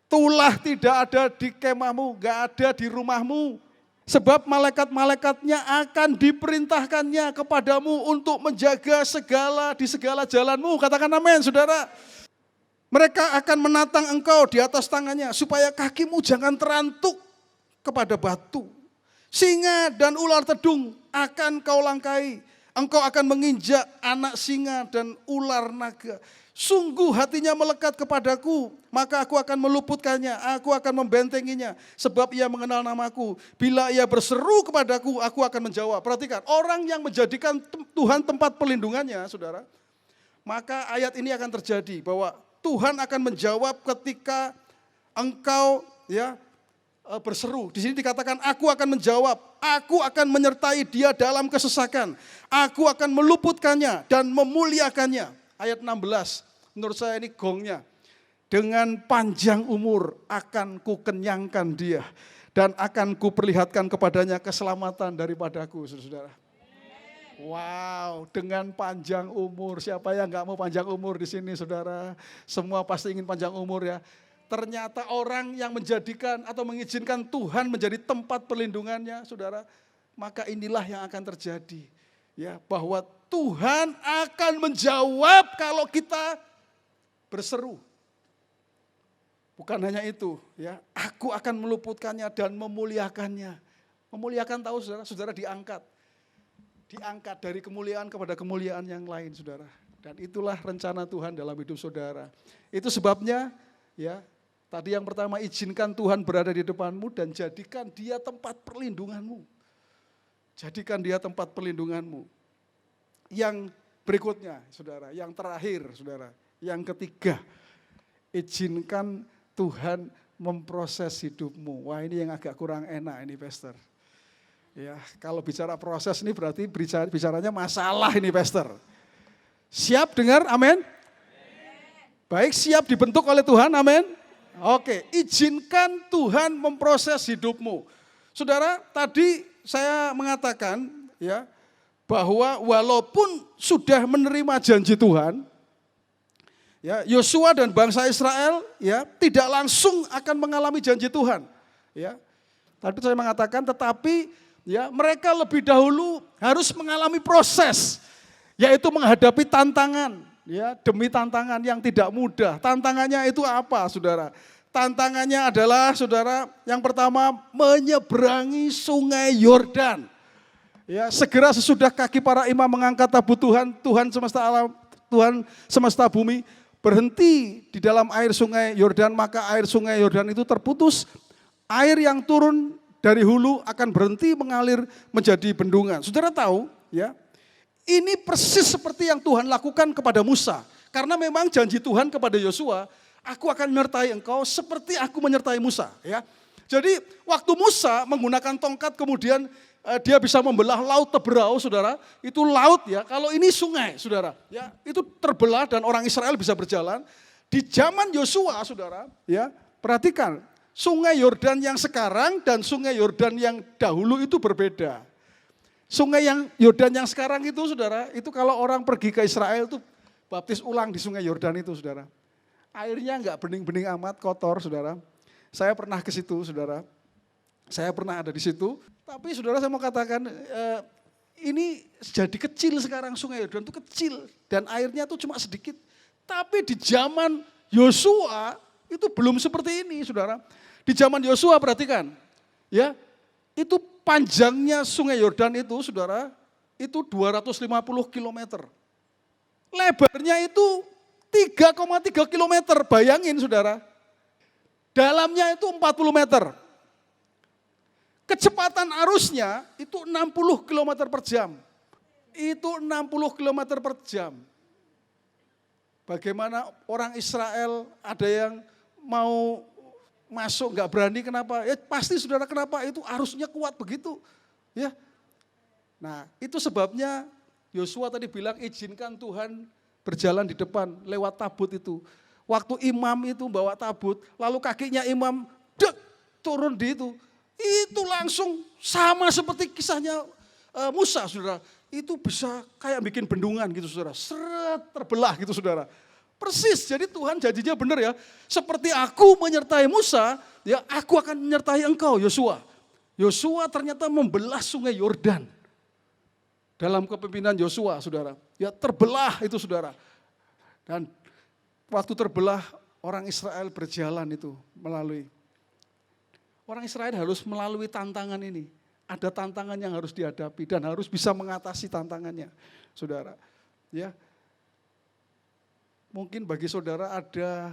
Tulah tidak ada di kemahmu, gak ada di rumahmu. Sebab malaikat-malaikatnya akan diperintahkannya kepadamu untuk menjaga di segala jalanmu. Katakan amin saudara. Mereka akan menatang engkau di atas tangannya supaya kakimu jangan terantuk kepada batu. Singa dan ular tedung akan kau langkai. Engkau akan menginjak anak singa dan ular naga. Sungguh hatinya melekat kepadaku, maka aku akan meluputkannya, aku akan membentenginya, sebab ia mengenal namaku. Bila ia berseru kepadaku, aku akan menjawab. Perhatikan, orang yang menjadikan Tuhan tempat perlindungannya, saudara, maka ayat ini akan terjadi, bahwa Tuhan akan menjawab ketika engkau berseru. Di sini dikatakan, aku akan menjawab, aku akan menyertai dia dalam kesesakan, aku akan meluputkannya dan memuliakannya. Ayat 16, menurut saya ini gongnya. Dengan panjang umur akan ku kenyangkan dia. Dan akan ku perlihatkan kepadanya keselamatan daripadaku, saudara. Wow, dengan panjang umur. Siapa yang gak mau panjang umur di sini, saudara? Semua pasti ingin panjang umur ya. Ternyata orang yang menjadikan atau mengizinkan Tuhan menjadi tempat perlindungannya, saudara. Maka inilah yang akan terjadi. Ya, bahwa Tuhan akan menjawab kalau kita berseru. Bukan hanya itu, ya, aku akan meluputkannya dan memuliakannya. Memuliakan tahu saudara, saudara diangkat. Diangkat dari kemuliaan kepada kemuliaan yang lain, saudara. Dan itulah rencana Tuhan dalam hidup saudara. Itu sebabnya, ya, tadi yang pertama izinkan Tuhan berada di depanmu dan jadikan dia tempat perlindunganmu. Jadikan dia tempat perlindunganmu. Yang berikutnya, saudara, yang terakhir, saudara, yang ketiga, izinkan Tuhan memproses hidupmu. Wah, ini yang agak kurang enak ini, Pastor. Ya, kalau bicara proses ini berarti bicaranya masalah ini, Pastor. Siap dengar? Amin. Baik, siap dibentuk oleh Tuhan, amin. Oke, izinkan Tuhan memproses hidupmu. Saudara, tadi saya mengatakan ya bahwa walaupun sudah menerima janji Tuhan, ya Yosua dan bangsa Israel ya tidak langsung akan mengalami janji Tuhan. Ya, tadi saya mengatakan tetapi ya mereka lebih dahulu harus mengalami proses, yaitu menghadapi tantangan, ya demi tantangan yang tidak mudah. Tantangannya itu apa, saudara? Tantangannya adalah, saudara, yang pertama menyeberangi sungai Yordan. Ya, segera sesudah kaki para imam mengangkat tabut Tuhan, Tuhan semesta alam, Tuhan semesta bumi berhenti di dalam air sungai Yordan, maka air sungai Yordan itu terputus. Air yang turun dari hulu akan berhenti mengalir menjadi bendungan. Saudara tahu, ya, ini persis seperti yang Tuhan lakukan kepada Musa. Karena memang janji Tuhan kepada Yosua, aku akan menyertai engkau seperti aku menyertai Musa. Ya, jadi waktu Musa menggunakan tongkat kemudian dia bisa membelah laut Teberau, saudara. Itu laut ya, kalau ini sungai, saudara. Ya, itu terbelah dan orang Israel bisa berjalan. Di zaman Yosua, saudara, ya, perhatikan, sungai Yordan yang sekarang dan sungai Yordan yang dahulu itu berbeda. Sungai yang Yordan yang sekarang itu, saudara, itu kalau orang pergi ke Israel itu baptis ulang di sungai Yordan itu, saudara. Airnya enggak bening-bening amat, kotor, saudara. Saya pernah ke situ, saudara. Saya pernah ada di situ. Tapi saudara, saya mau katakan, ini jadi kecil sekarang, sungai Yordan itu kecil. Dan airnya itu cuma sedikit. Tapi di zaman Yosua itu belum seperti ini, saudara. Di zaman Yosua perhatikan, ya, itu panjangnya sungai Yordan itu, saudara, itu 250 km. Lebarnya itu 3,3 km, bayangin saudara. Dalamnya itu 40 meter. Kecepatan arusnya itu 60 km per jam. Itu 60 km per jam. Bagaimana orang Israel ada yang mau masuk nggak berani, kenapa? Ya pasti saudara, kenapa? Itu arusnya kuat begitu. Ya. Nah, itu sebabnya Yosua tadi bilang izinkan Tuhan berjalan di depan lewat tabut itu. Waktu imam itu bawa tabut, lalu kakinya imam turun di itu langsung sama seperti kisahnya Musa, saudara. Itu bisa kayak bikin bendungan gitu, saudara. Seret, terbelah gitu, saudara. Persis, jadi Tuhan janjinya benar ya. Seperti aku menyertai Musa, ya aku akan menyertai engkau, Yosua. Yosua ternyata membelah sungai Yordan. Dalam kepemimpinan Yosua, saudara. Ya terbelah itu, saudara. Dan waktu terbelah, orang Israel berjalan itu melalui. Orang Israel harus melalui tantangan ini. Ada tantangan yang harus dihadapi dan harus bisa mengatasi tantangannya, saudara. Ya, mungkin bagi saudara ada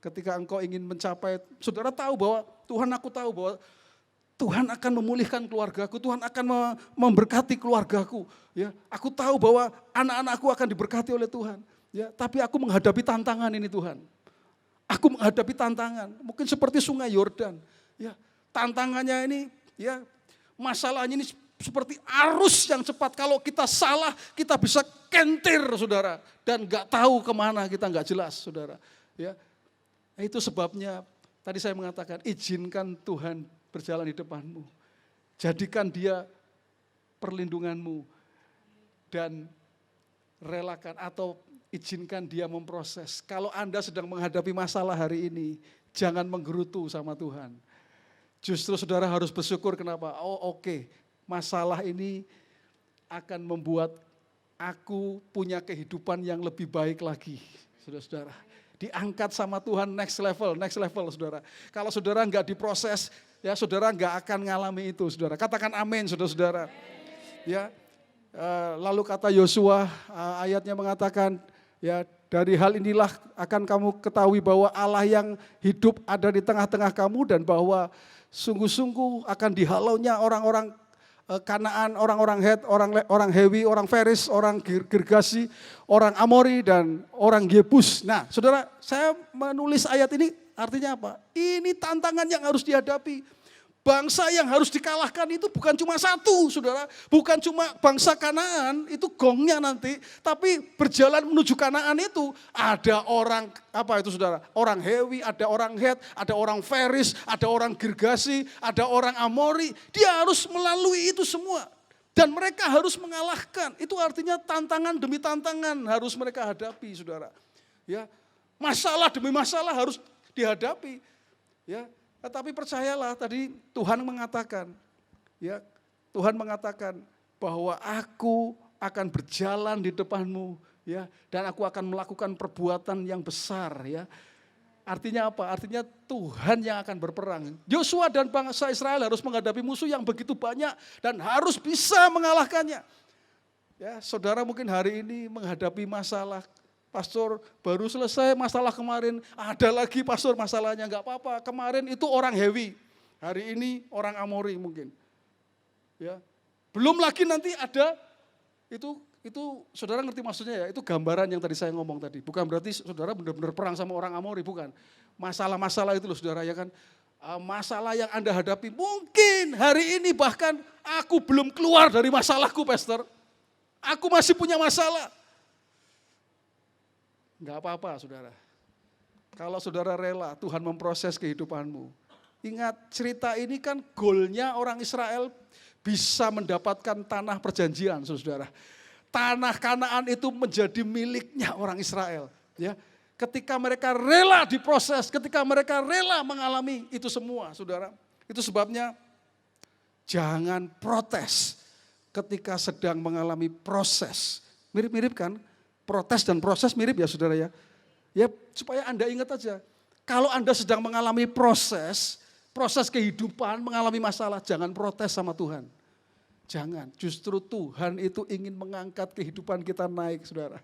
ketika engkau ingin mencapai, saudara tahu bahwa Tuhan, aku tahu bahwa Tuhan akan memulihkan keluargaku, Tuhan akan memberkati keluargaku. Ya, aku tahu bahwa anak-anakku akan diberkati oleh Tuhan. Ya, tapi aku menghadapi tantangan ini, Tuhan. Aku menghadapi tantangan, mungkin seperti sungai Yordan. Ya, tantangannya ini, ya, masalahnya ini seperti arus yang cepat. Kalau kita salah, kita bisa kentir, saudara, dan nggak tahu kemana, kita nggak jelas, saudara. Ya, itu sebabnya tadi saya mengatakan izinkan Tuhan berjalan di depanmu. Jadikan dia perlindunganmu dan relakan atau izinkan dia memproses. Kalau Anda sedang menghadapi masalah hari ini, jangan menggerutu sama Tuhan. Justru saudara harus bersyukur, kenapa? Oh oke, masalah ini akan membuat aku punya kehidupan yang lebih baik lagi, saudara-saudara. Diangkat sama Tuhan next level, saudara. Kalau saudara enggak diproses, ya saudara enggak akan ngalami itu, saudara. Katakan amin, saudara-saudara. Ya, lalu kata Yosua, ayatnya mengatakan, ya dari hal inilah akan kamu ketahui bahwa Allah yang hidup ada di tengah-tengah kamu dan bahwa sungguh-sungguh akan dihalaunya orang-orang Kanaan, orang-orang Het, orang Hewi, orang Feris, orang Girgasi, orang Amori, dan orang Yebus. Nah, saudara, saya menulis ayat ini artinya apa? Ini tantangan yang harus dihadapi. Bangsa yang harus dikalahkan itu bukan cuma satu, saudara. Bukan cuma bangsa Kanaan, itu gongnya nanti. Tapi berjalan menuju Kanaan itu ada orang, apa itu saudara? Orang Hewi, ada orang Het, ada orang Feris, ada orang Girgasi, ada orang Amori. Dia harus melalui itu semua. Dan mereka harus mengalahkan. Itu artinya tantangan demi tantangan harus mereka hadapi, saudara. Ya, masalah demi masalah harus dihadapi. Ya. Tetapi percayalah tadi Tuhan mengatakan, ya Tuhan mengatakan bahwa aku akan berjalan di depanmu, ya, dan aku akan melakukan perbuatan yang besar, ya. Artinya apa? Artinya Tuhan yang akan berperang. Yosua dan bangsa Israel harus menghadapi musuh yang begitu banyak dan harus bisa mengalahkannya. Ya, saudara mungkin hari ini menghadapi masalah. Pastor baru selesai masalah kemarin, ada lagi pastor masalahnya, enggak apa-apa. Kemarin itu orang Hewi, hari ini orang Amori mungkin. Ya. Belum lagi nanti ada itu saudara ngerti maksudnya ya, itu gambaran yang tadi saya ngomong tadi. Bukan berarti saudara benar-benar perang sama orang Amori, bukan. Masalah-masalah itu loh saudara ya kan. masalah yang Anda hadapi. Mungkin hari ini bahkan aku belum keluar dari masalahku, Pastor. Aku masih punya masalah. Enggak apa-apa, saudara. Kalau saudara rela Tuhan memproses kehidupanmu. Ingat, cerita ini kan goalnya orang Israel bisa mendapatkan tanah perjanjian, saudara. Tanah Kanaan itu menjadi miliknya orang Israel. Ya, ketika mereka rela diproses, ketika mereka rela mengalami itu semua, saudara. Itu sebabnya jangan protes ketika sedang mengalami proses. Mirip-mirip kan? Protes dan proses mirip ya, saudara ya. Ya, supaya Anda ingat aja. Kalau Anda sedang mengalami proses kehidupan, mengalami masalah, jangan protes sama Tuhan. Jangan, justru Tuhan itu ingin mengangkat kehidupan kita naik, saudara.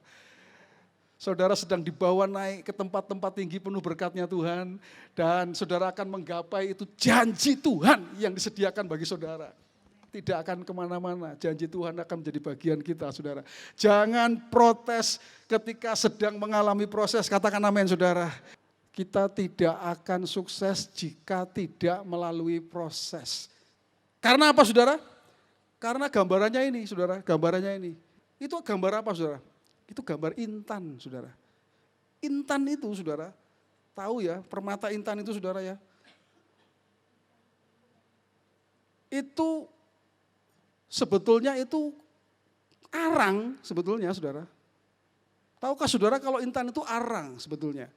Saudara sedang dibawa naik ke tempat-tempat tinggi penuh berkatnya Tuhan. Dan saudara akan menggapai itu janji Tuhan yang disediakan bagi saudara. Tidak akan kemana-mana, janji Tuhan akan menjadi bagian kita, saudara. Jangan protes ketika sedang mengalami proses, katakan amin, saudara. Kita tidak akan sukses jika tidak melalui proses. Karena apa, saudara? Karena gambarannya ini, saudara, gambarannya ini. Itu gambar apa, saudara? Itu gambar intan, saudara. Intan itu, saudara, tahu ya, permata intan itu, saudara ya. Itu sebetulnya itu arang, sebetulnya, saudara. Tahukah saudara kalau intan itu arang sebetulnya?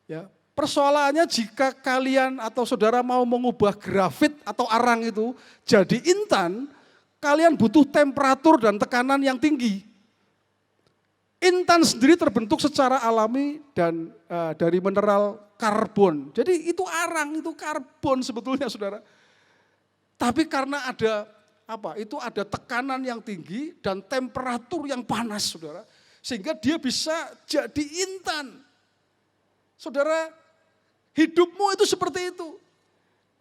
Ya, persoalannya jika kalian atau saudara mau mengubah grafit atau arang itu jadi intan, kalian butuh temperatur dan tekanan yang tinggi. Intan sendiri terbentuk secara alami dan dari mineral karbon. Jadi itu arang, itu karbon sebetulnya, saudara. Tapi karena ada apa? Itu ada tekanan yang tinggi dan temperatur yang panas, saudara. Sehingga dia bisa jadi intan. Saudara, hidupmu itu seperti itu.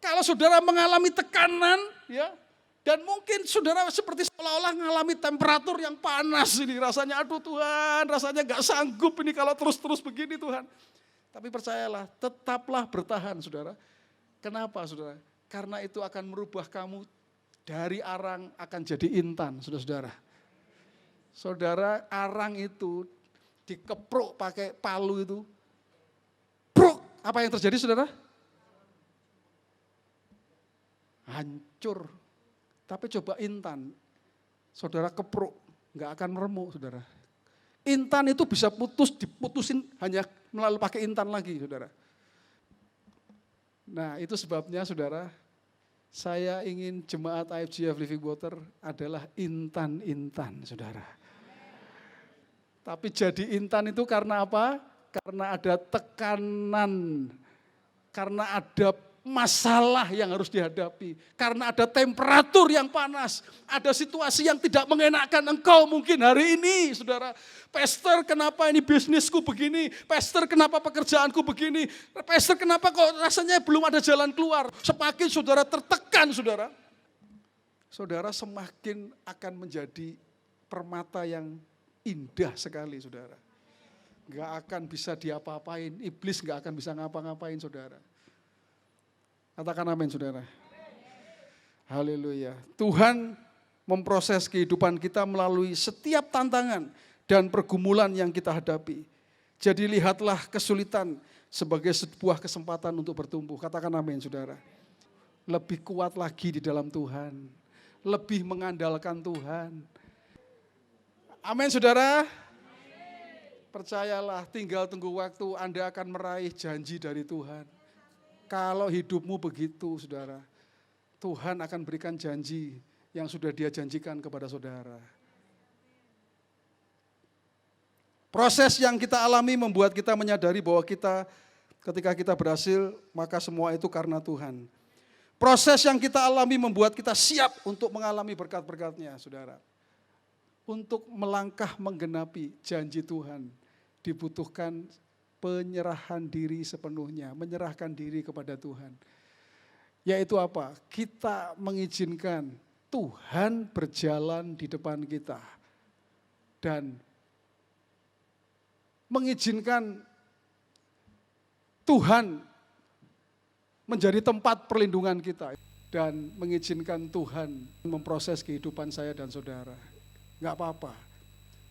Kalau saudara mengalami tekanan, ya, dan mungkin saudara seperti seolah-olah mengalami temperatur yang panas ini. Rasanya, aduh Tuhan, rasanya gak sanggup ini kalau terus-terus begini Tuhan. Tapi percayalah, tetaplah bertahan, saudara. Kenapa, saudara? Karena itu akan merubah kamu dari arang akan jadi intan, saudara-saudara. Saudara, arang itu dikepruk pakai palu itu. Apa yang terjadi, saudara? Hancur. Tapi coba intan, saudara kepruk, nggak akan meremuk, saudara. Intan itu bisa diputusin hanya melalui pakai intan lagi, saudara. Nah, itu sebabnya, saudara, saya ingin jemaat IFGF Living Water adalah intan-intan, saudara. Tapi jadi intan itu karena apa? Karena ada tekanan, karena ada masalah yang harus dihadapi, karena ada temperatur yang panas, ada situasi yang tidak mengenakan engkau mungkin hari ini, saudara. Pastor, kenapa ini bisnisku begini? Pastor, kenapa pekerjaanku begini? Pastor, kenapa kok rasanya belum ada jalan keluar? Semakin saudara tertekan, saudara semakin akan menjadi permata yang indah sekali, saudara. Gak akan bisa diapa-apain, iblis gak akan bisa ngapa-ngapain, saudara. Katakan amin, saudara. Haleluya. Tuhan memproses kehidupan kita melalui setiap tantangan dan pergumulan yang kita hadapi. Jadi lihatlah kesulitan sebagai sebuah kesempatan untuk bertumbuh. Katakan amin, saudara. Lebih kuat lagi di dalam Tuhan. Lebih mengandalkan Tuhan. Amin, saudara. Percayalah, tinggal tunggu waktu Anda akan meraih janji dari Tuhan. Kalau hidupmu begitu, saudara, Tuhan akan berikan janji yang sudah Dia janjikan kepada saudara. Proses yang kita alami membuat kita menyadari bahwa ketika kita berhasil, maka semua itu karena Tuhan. Proses yang kita alami membuat kita siap untuk mengalami berkat-berkat-Nya, saudara. Untuk melangkah menggenapi janji Tuhan, dibutuhkan penyerahan diri sepenuhnya, menyerahkan diri kepada Tuhan. Yaitu apa? Kita mengizinkan Tuhan berjalan di depan kita. Dan mengizinkan Tuhan menjadi tempat perlindungan kita. Dan mengizinkan Tuhan memproses kehidupan saya dan saudara. Enggak apa-apa.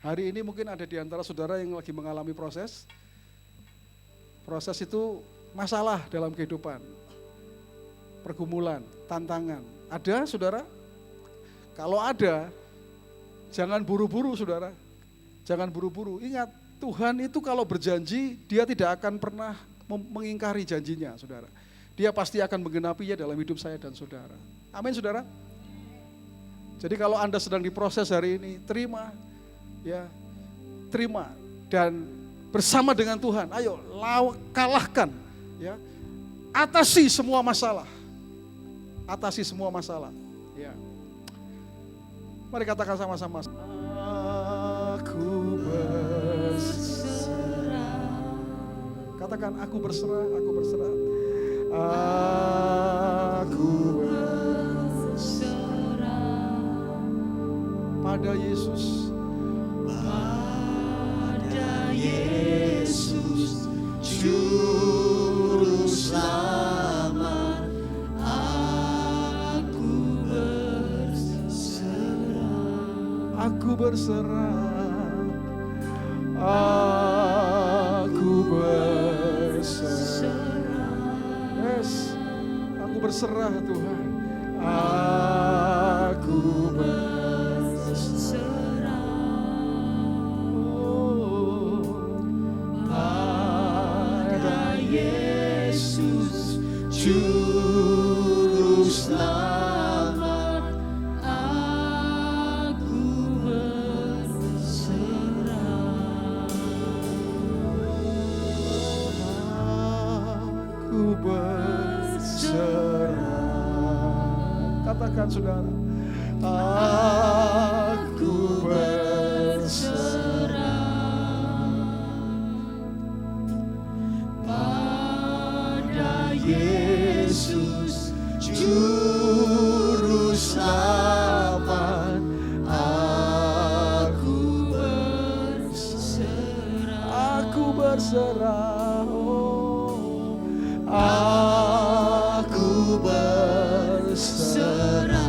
Hari ini mungkin ada di antara saudara yang lagi mengalami proses. Proses itu masalah dalam kehidupan. Pergumulan, tantangan. Ada saudara? Kalau ada, jangan buru-buru saudara. Jangan buru-buru. Ingat, Tuhan itu kalau berjanji, dia tidak akan pernah mengingkari janjinya saudara. Dia pasti akan menggenapinya dalam hidup saya dan saudara. Amin saudara. Jadi kalau Anda sedang diproses hari ini, terima. Ya, terima. Dan bersama dengan Tuhan, ayo kalahkan. Ya, atasi semua masalah. Atasi semua masalah. Ya. Mari katakan sama-sama. Aku berserah. Katakan aku berserah, aku berserah. Aku berserah pada Yesus, pada Yesus Juru Selamat. Aku berserah, aku berserah, aku berserah. Yes, aku berserah Tuhan. Aku berserah. Oh, pada Yesus Juru Selamat. Aku berserah. Aku berserah. Katakan saudara, aku berserah pada Yesus Juru Selamat. Aku berserah, aku berserah. Oh, aku berserah.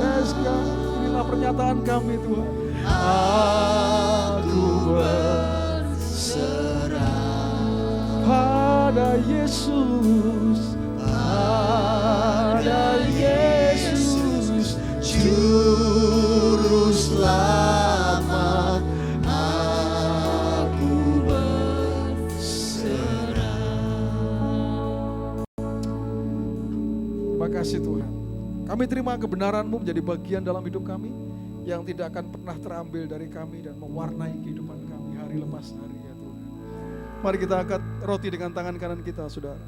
Yes, God. Inilah pernyataan kami Tuhan. Aku berserah pada Yesus, pada Yesus Juru Selamat. Aku berserah. Terima kasih Tuhan. Kami terima kebenaran-Mu menjadi bagian dalam hidup kami yang tidak akan pernah terambil dari kami dan mewarnai kehidupan kami hari lepas hari ya Tuhan. Mari kita angkat roti dengan tangan kanan kita saudara.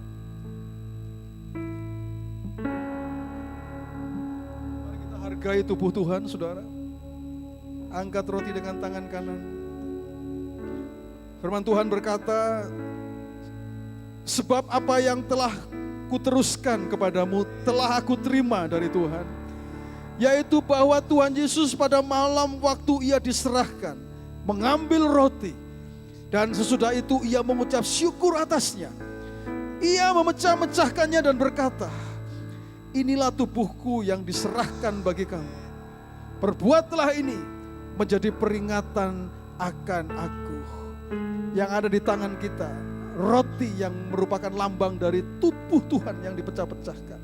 Mari kita hargai tubuh Tuhan saudara. Angkat roti dengan tangan kanan. Firman Tuhan berkata, sebab apa yang telah kuteruskan kepadamu telah aku terima dari Tuhan, yaitu bahwa Tuhan Yesus pada malam waktu ia diserahkan mengambil roti, dan sesudah itu ia mengucap syukur atasnya. Ia memecah-mecahkannya dan berkata, inilah tubuhku yang diserahkan bagi kamu. Perbuatlah ini menjadi peringatan akan aku. Yang ada di tangan kita, roti yang merupakan lambang dari tubuh Tuhan yang dipecah-pecahkan.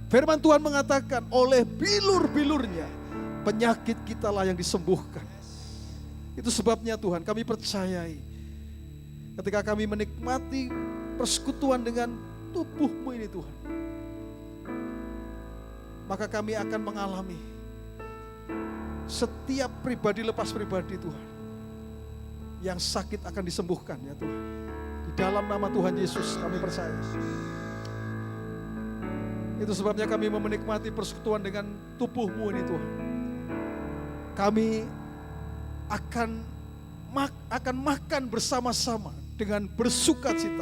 Firman Tuhan mengatakan, oleh bilur-bilurnya penyakit kita lah yang disembuhkan. Itu sebabnya Tuhan kami percayai, ketika kami menikmati persekutuan dengan tubuh-Mu ini Tuhan, maka kami akan mengalami setiap pribadi lepas pribadi Tuhan, yang sakit akan disembuhkan ya Tuhan. Di dalam nama Tuhan Yesus kami percaya. Itu sebabnya kami menikmati persekutuan dengan tubuh-Mu ini Tuhan. Kami akan makan bersama-sama dengan bersukacita.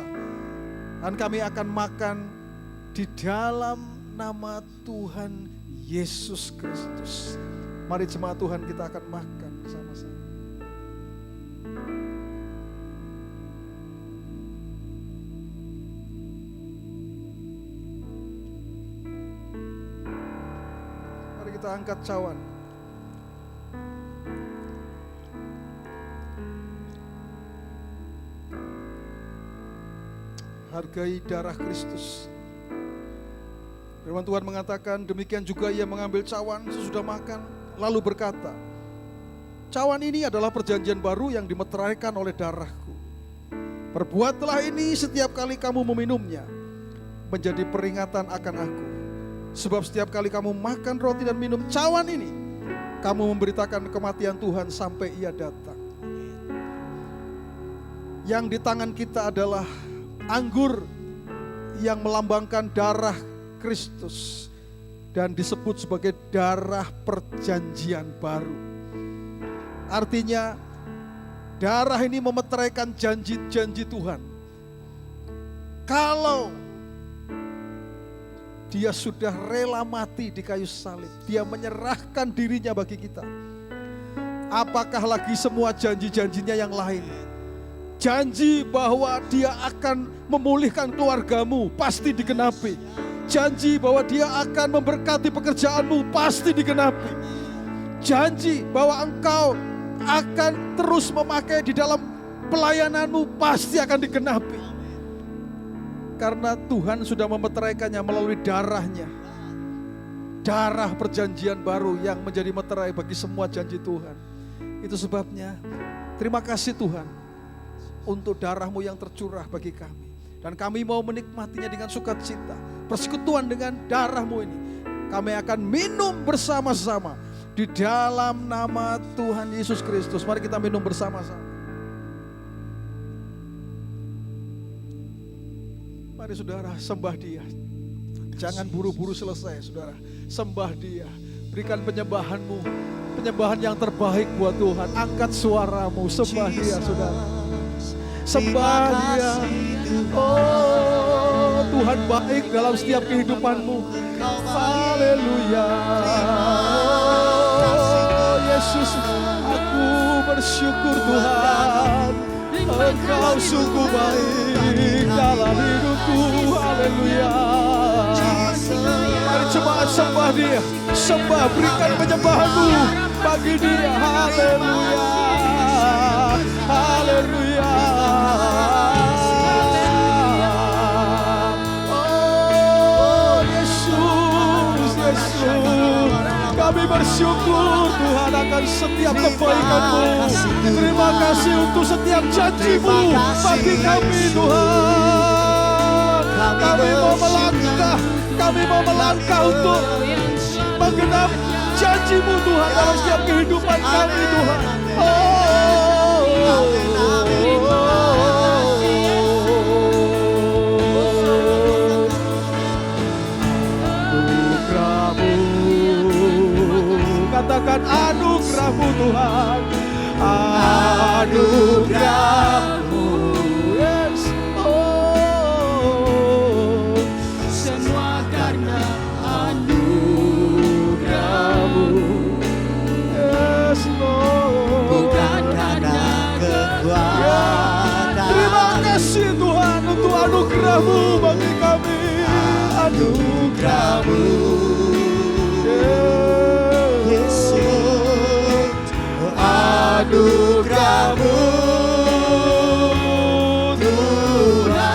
Dan kami akan makan di dalam nama Tuhan Yesus Kristus. Mari jemaat Tuhan, kita akan makan bersama-sama. kita angkat cawan. Hargai darah Kristus. Firman Tuhan mengatakan, demikian juga ia mengambil cawan sesudah makan, lalu berkata, cawan ini adalah perjanjian baru yang dimeteraikan oleh darahku. Perbuatlah ini setiap kali kamu meminumnya, menjadi peringatan akan aku. Sebab setiap kali kamu makan roti dan minum cawan ini, kamu memberitakan kematian Tuhan sampai ia datang. Yang di tangan kita adalah anggur yang melambangkan darah Kristus dan disebut sebagai darah perjanjian baru. Artinya darah ini memeteraikan janji-janji Tuhan. Kalau dia sudah rela mati di kayu salib, dia menyerahkan dirinya bagi kita. Apakah lagi semua janji-janjinya yang lain? Janji bahwa dia akan memulihkan keluargamu pasti digenapi. Janji bahwa dia akan memberkati pekerjaanmu pasti digenapi. Janji bahwa engkau akan terus memakai di dalam pelayananmu pasti akan digenapi. Karena Tuhan sudah memeteraikannya melalui darahnya. Darah perjanjian baru yang menjadi meterai bagi semua janji Tuhan. Itu sebabnya terima kasih Tuhan untuk darah-Mu yang tercurah bagi kami. Dan kami mau menikmatinya dengan sukacita. Persekutuan dengan darah-Mu ini. Kami akan minum bersama-sama di dalam nama Tuhan Yesus Kristus. Mari kita minum bersama-sama. Mari saudara, sembah Dia. Jangan buru-buru selesai saudara. Sembah Dia. Berikan penyembahanmu. Penyembahan yang terbaik buat Tuhan. Angkat suaramu, sembah Dia saudara. Sembah Dia. Oh, Tuhan baik dalam setiap kehidupanmu. Haleluya. Oh, Yesus, aku bersyukur Tuhan. Engkau sungguh baik dalam hidupku. Haleluya. Mari jemaat sembah Dia. Sembah, berikan penyembahanmu bagi Dia. Haleluya. Haleluya. Oh Yesus, Yesus, kami bersyukur Tuhan akan setiap kebaikan-Mu. Terima kasih untuk setiap janji-Mu bagi kami Tuhan. Kami mau melangkah untuk menggenapi janji-Mu Tuhan dalam setiap kehidupan kami Tuhan. Katakan anugerah-Mu Tuhan, anugerah-Mu, yes, oh, semua karena anugerah-Mu, yes, Lord, bukan karena kekuatan. Terima kasih Tuhan untuk anugerah-Mu bagi kami, anugerah-Mu, yes. Anugerah-Mu Tuhan,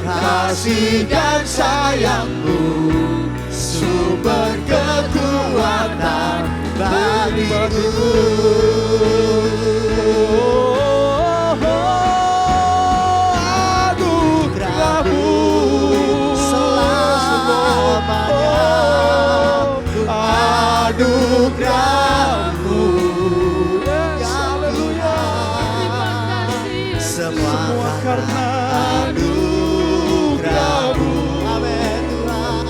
kasih dan sayang-Mu, sumber kekuatan bagiku. Anugerah-Mu selamanya, anugerah-Mu, semua karena anugerah-Mu, amin Tuhan,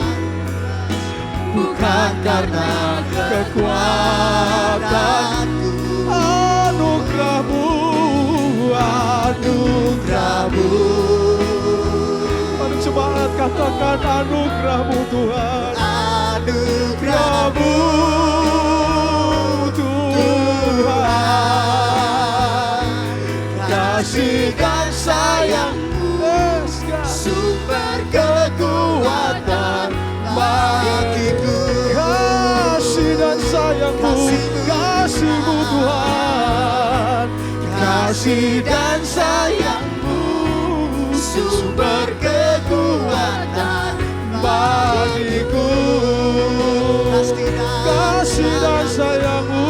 bukan karena kekuatanku. Anugerah-Mu, anugerah-Mu, mari jemaat katakan anugerah-Mu Tuhan, anugerah-Mu Tuhan, kasih dan sayang-Mu, sumber kekuatan bagiku. sayangmu, kasih-Mu Tuhan. Kasih dan sayang-Mu, sumber kekuatan bagiku. Kasih dan sayang-Mu,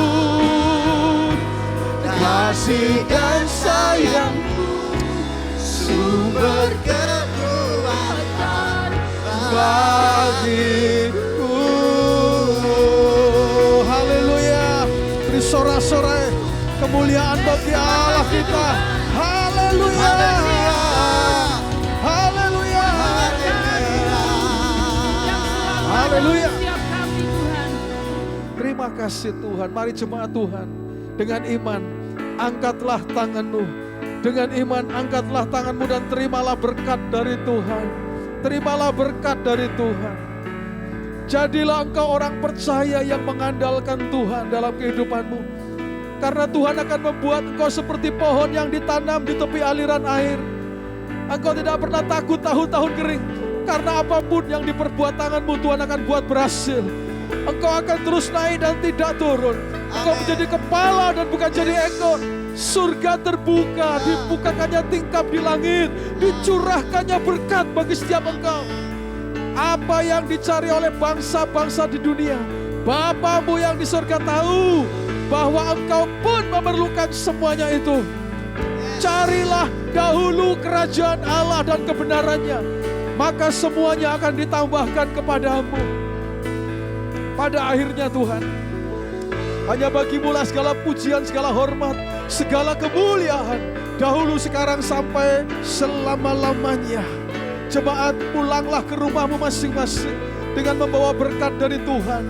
kasih dan sayang-Mu, sumber kekuatan bagiku. Haleluya. Beri sorak-sorai kemuliaan bagi Allah kita. Haleluya. Haleluya. Haleluya. Setiap kami Tuhan. Terima kasih Tuhan. Mari jemaat Tuhan, dengan iman angkatlah tanganmu. Dengan iman angkatlah tanganmu dan terimalah berkat dari Tuhan. Terimalah berkat dari Tuhan. Jadilah engkau orang percaya yang mengandalkan Tuhan dalam kehidupanmu. Karena Tuhan akan membuat engkau seperti pohon yang ditanam di tepi aliran air. Engkau tidak pernah takut tahun-tahun kering. Karena apapun yang diperbuat tanganmu, Tuhan akan buat berhasil. Engkau akan terus naik dan tidak turun. Engkau menjadi kepala dan bukan jadi ekor. Surga terbuka, dibukakannya tingkap di langit, dicurahkannya berkat bagi setiap engkau. Apa yang dicari oleh bangsa-bangsa di dunia, Bapamu yang di surga tahu bahwa engkau pun memerlukan semuanya itu. Carilah dahulu kerajaan Allah dan kebenarannya, maka semuanya akan ditambahkan kepadamu. Pada akhirnya Tuhan, hanya bagimu-lah segala pujian, segala hormat, segala kemuliaan, dahulu, sekarang, sampai selama-lamanya. Jemaat, pulanglah ke rumahmu masing-masing dengan membawa berkat dari Tuhan.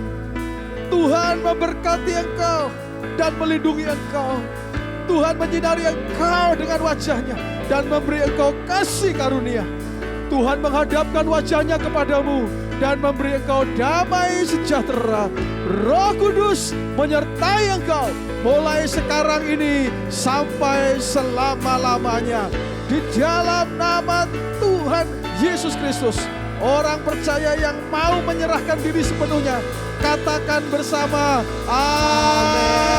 Tuhan memberkati engkau dan melindungi engkau. Tuhan menyinari engkau dengan wajahnya dan memberi engkau kasih karunia. Tuhan menghadapkan wajahnya kepadamu dan memberi engkau damai sejahtera. Roh Kudus menyertai engkau mulai sekarang ini sampai selama-lamanya. Di dalam nama Tuhan Yesus Kristus, orang percaya yang mau menyerahkan diri sepenuhnya, katakan bersama, amin.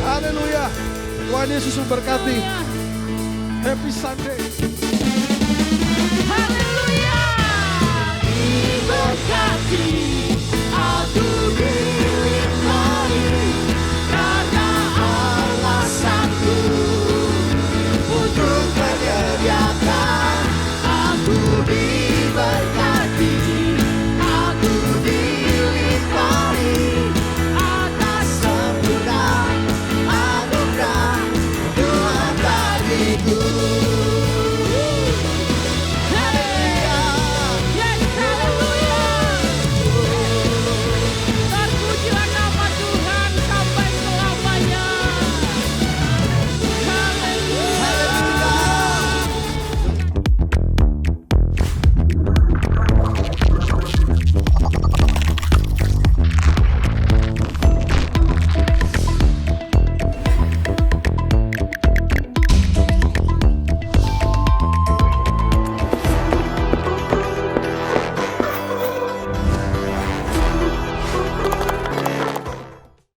Haleluya. Tuhan Yesus memberkati. Happy Sunday. Haleluya. Diberkati aku